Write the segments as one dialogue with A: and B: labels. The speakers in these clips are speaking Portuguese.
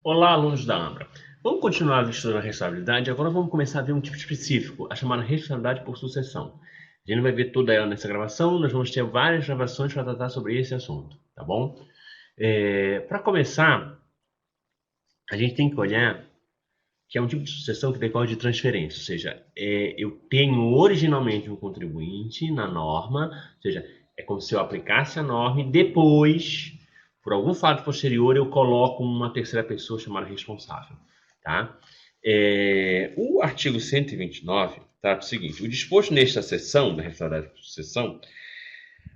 A: Olá, alunos da Ambra. Vamos continuar estudando a responsabilidade. Agora vamos começar a ver um tipo específico, a chamada responsabilidade por sucessão. A gente não vai ver toda ela nessa gravação, nós vamos ter várias gravações para tratar sobre esse assunto, tá bom? Para começar, a gente tem que olhar que é um tipo de sucessão que decorre de transferência, ou seja, eu tenho originalmente um contribuinte na norma, ou seja, é como se eu aplicasse a norma e depois, por algum fato posterior, eu coloco uma terceira pessoa chamada responsável, tá? O artigo 129 trata o seguinte: o disposto nesta seção, da responsabilidade por sucessão,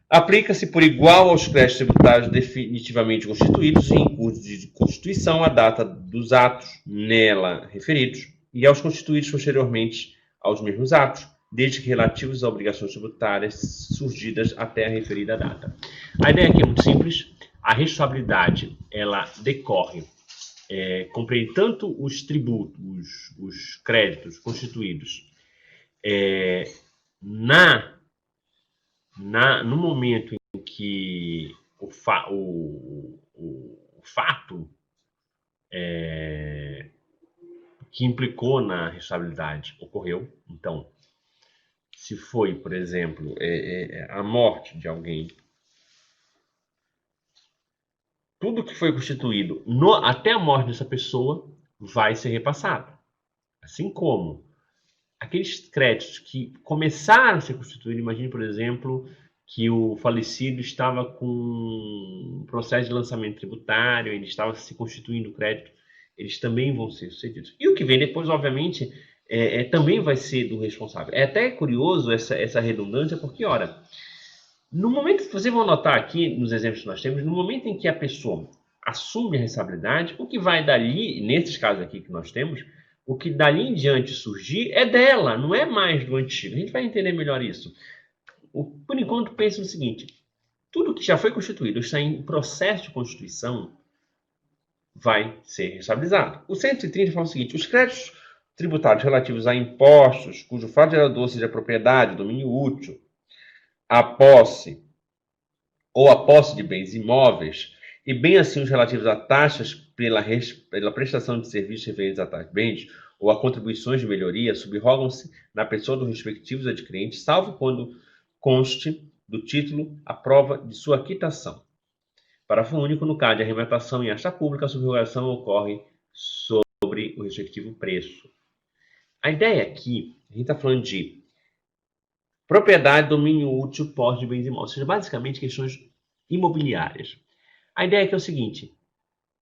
A: aplica-se por igual aos créditos tributários definitivamente constituídos e em curso de constituição a data dos atos nela referidos e aos constituídos posteriormente aos mesmos atos, desde que relativos a obrigações tributárias surgidas até a referida data. A ideia aqui é muito simples. A responsabilidade ela decorre, compreende tanto os tributos, os créditos constituídos no momento em que o fato que implicou na responsabilidade ocorreu. Então, se foi, por exemplo, a morte de alguém, tudo que foi constituído até a morte dessa pessoa vai ser repassado. Assim como aqueles créditos que começaram a ser constituídos, imagine, por exemplo, que o falecido estava com um processo de lançamento tributário, ele estava se constituindo crédito, eles também vão ser sucedidos. E o que vem depois, obviamente, também vai ser do responsável. É até curioso essa redundância, porque, ora, no momento que vocês vão notar aqui, nos exemplos que nós temos, no momento em que a pessoa assume a responsabilidade, o que vai dali, nesses casos aqui que nós temos, o que dali em diante surgir é dela, não é mais do antigo. A gente vai entender melhor isso. Por enquanto, pense no seguinte: tudo que já foi constituído, está em processo de constituição, vai ser responsabilizado. O 130 fala o seguinte: os créditos tributários relativos a impostos cujo fato gerador seja propriedade, domínio útil, a posse ou a posse de bens imóveis, e bem assim os relativos a taxas pela prestação de serviços referentes a tais bens ou a contribuições de melhoria, subrogam-se na pessoa dos respectivos adquirentes, salvo quando conste do título a prova de sua quitação. Parágrafo único. No caso de arrematação em asta pública, a subrogação ocorre sobre o respectivo preço. A ideia aqui, a gente está falando de propriedade, domínio útil, posse de bens imóveis, ou seja, basicamente questões imobiliárias. A ideia aqui é o seguinte: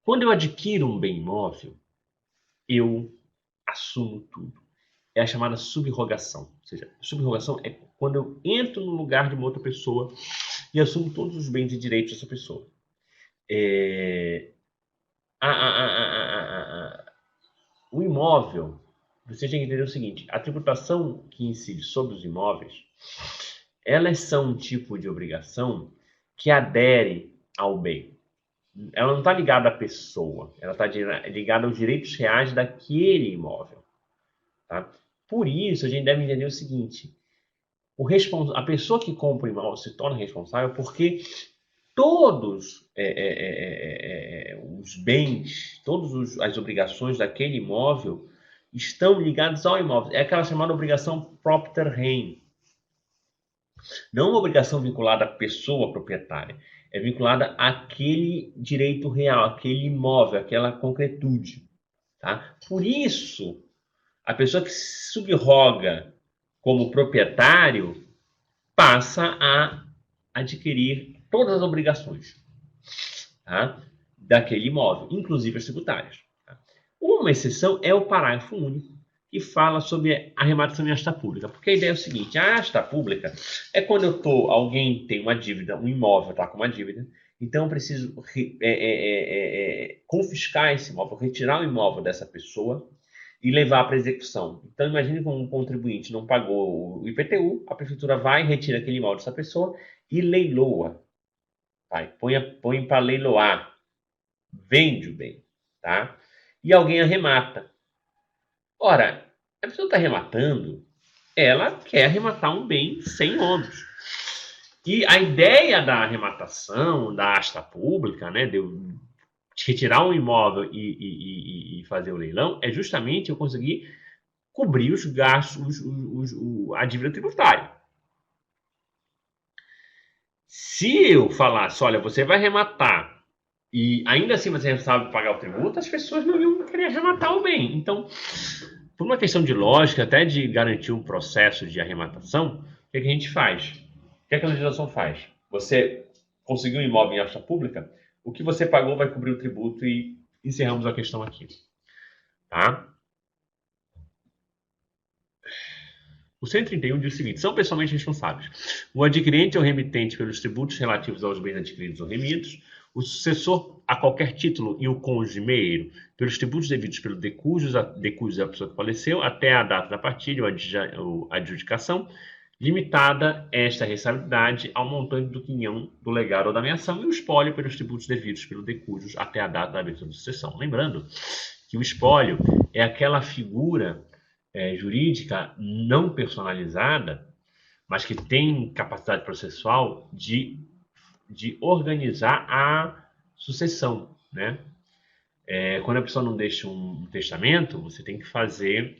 A: quando eu adquiro um bem imóvel, eu assumo tudo. É a chamada subrogação. Ou seja, subrogação é quando eu entro no lugar de uma outra pessoa e assumo todos os bens e direitos dessa pessoa. O imóvel, você tem que entender o seguinte: a tributação que incide sobre os imóveis, elas são um tipo de obrigação que adere ao bem. Ela não está ligada à pessoa, ela está ligada aos direitos reais daquele imóvel. Tá? Por isso, a gente deve entender o seguinte: a pessoa que compra o imóvel se torna responsável porque todos os bens, todas as obrigações daquele imóvel estão ligados ao imóvel. É aquela chamada obrigação propter rem. Não uma obrigação vinculada à pessoa proprietária, é vinculada àquele direito real, àquele imóvel, àquela concretude. Tá? Por isso, a pessoa que se subroga como proprietário passa a adquirir todas as obrigações, tá, daquele imóvel, inclusive as tributárias. Tá? Uma exceção é o parágrafo único, que fala sobre a arrematação em asta pública. Porque a ideia é o seguinte: a asta pública é quando alguém tem uma dívida, um imóvel está com uma dívida, então eu preciso confiscar esse imóvel, retirar o imóvel dessa pessoa e levar para execução. Então, imagine que um contribuinte não pagou o IPTU, a prefeitura vai, retira aquele imóvel dessa pessoa e leiloa. Tá? Põe para leiloar. Vende o bem. Tá? E alguém arremata. Ora, a pessoa está arrematando, ela quer arrematar um bem sem ônus. E a ideia da arrematação, da asta pública, né, retirar um imóvel e fazer o leilão é justamente eu conseguir cobrir os gastos, a dívida tributária. Se eu falasse, olha, você vai arrematar e ainda assim você é responsável por pagar o tributo, as pessoas não iam querer arrematar o bem. Então, por uma questão de lógica, até de garantir um processo de arrematação, o que a gente faz? O que a legislação faz? Você conseguiu um imóvel em ação pública, o que você pagou vai cobrir o tributo e encerramos a questão aqui. Tá? O 131 diz o seguinte: são pessoalmente responsáveis o adquirente ou remitente pelos tributos relativos aos bens adquiridos ou remidos, o sucessor a qualquer título e o cônjuge meio pelos tributos devidos pelo de cujos da pessoa que faleceu até a data da partilha ou adjudicação, limitada esta responsabilidade ao montante do quinhão do legado ou da ameação e o espólio pelos tributos devidos pelo de cujos até a data da abertura da sucessão. Lembrando que o espólio é aquela figura jurídica não personalizada, mas que tem capacidade processual de organizar a sucessão, né? Quando a pessoa não deixa um testamento, você tem que fazer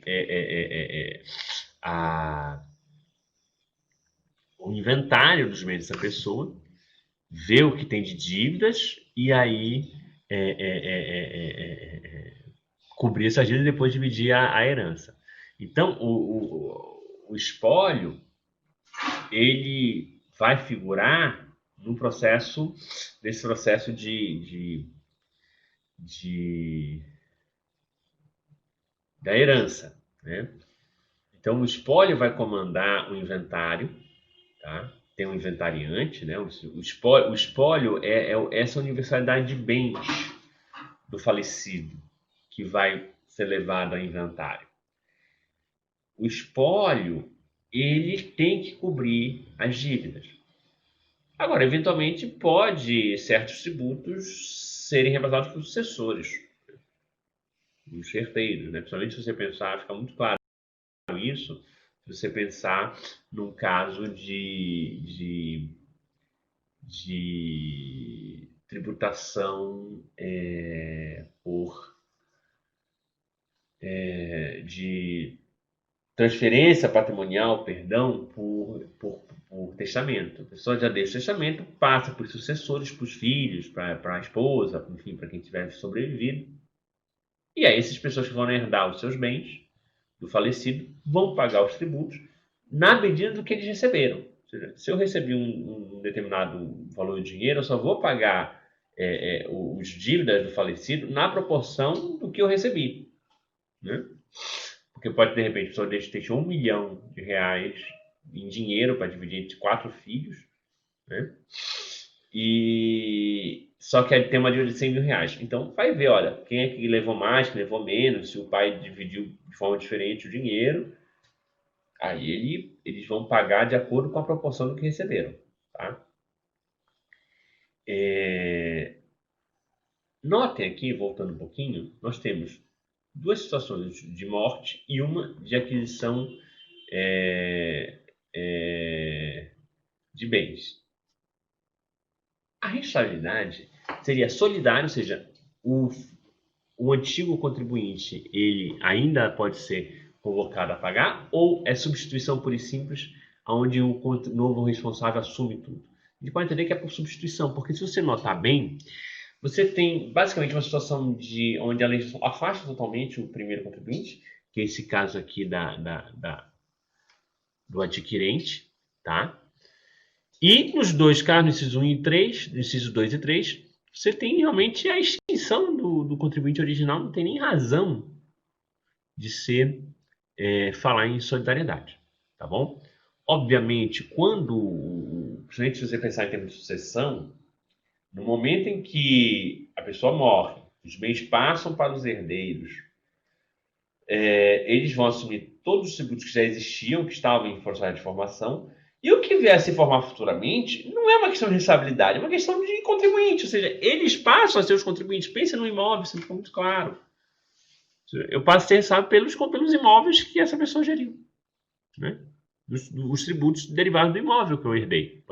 A: o inventário dos bens dessa pessoa, ver o que tem de dívidas e aí cobrir essas dívidas e depois dividir a herança. Então, o espólio, ele vai figurar nesse processo da herança, né? Então, o espólio vai comandar o inventário, tá? Tem um inventariante, né? O espólio é essa universalidade de bens do falecido que vai ser levado ao inventário. O espólio, ele tem que cobrir as dívidas. Agora, eventualmente, pode certos tributos serem repassados pelos sucessores, os herdeiros, né? Principalmente se você pensar, fica muito claro isso, se você pensar num caso de tributação de transferência patrimonial, perdão, por testamento. A pessoa já deixa o testamento, passa para os sucessores, para os filhos, para a esposa, enfim, para quem tiver sobrevivido. E aí essas pessoas que vão herdar os seus bens do falecido vão pagar os tributos na medida do que eles receberam. Ou seja, se eu recebi um determinado valor de dinheiro, eu só vou pagar os dívidas do falecido na proporção do que eu recebi, né? Porque pode, de repente, a pessoa deixou R$1 milhão em dinheiro para dividir entre 4 filhos, né? E só que ele tem uma dívida de R$100 mil. Então, vai ver, olha, quem é que levou mais, quem levou menos, se o pai dividiu de forma diferente o dinheiro. Aí eles vão pagar de acordo com a proporção do que receberam, tá? Notem aqui, voltando um pouquinho, nós temos duas situações de morte e uma de aquisição de bens. A responsabilidade seria solidária, ou seja, o antigo contribuinte ele ainda pode ser convocado a pagar, ou é substituição pura e simples, onde o novo responsável assume tudo. A gente pode entender que é por substituição, porque se você notar bem, você tem basicamente uma situação onde a legislação afasta totalmente o primeiro contribuinte, que é esse caso aqui do adquirente, tá? E nos dois casos, inciso 1 e 3, inciso 2 e 3, você tem realmente a extinção do contribuinte original, não tem nem razão de falar em solidariedade, tá bom? Obviamente, principalmente se você pensar em termos de sucessão, no momento em que a pessoa morre, os bens passam para os herdeiros, eles vão assumir todos os tributos que já existiam, que estavam em processo de formação, e o que vier a se formar futuramente não é uma questão de responsabilidade, é uma questão de contribuinte, ou seja, eles passam a ser os contribuintes. Pensa no imóvel, isso ficou muito claro. Eu passo a ser responsável pelos imóveis que essa pessoa geriu, né? Os tributos derivados do imóvel que eu herdei.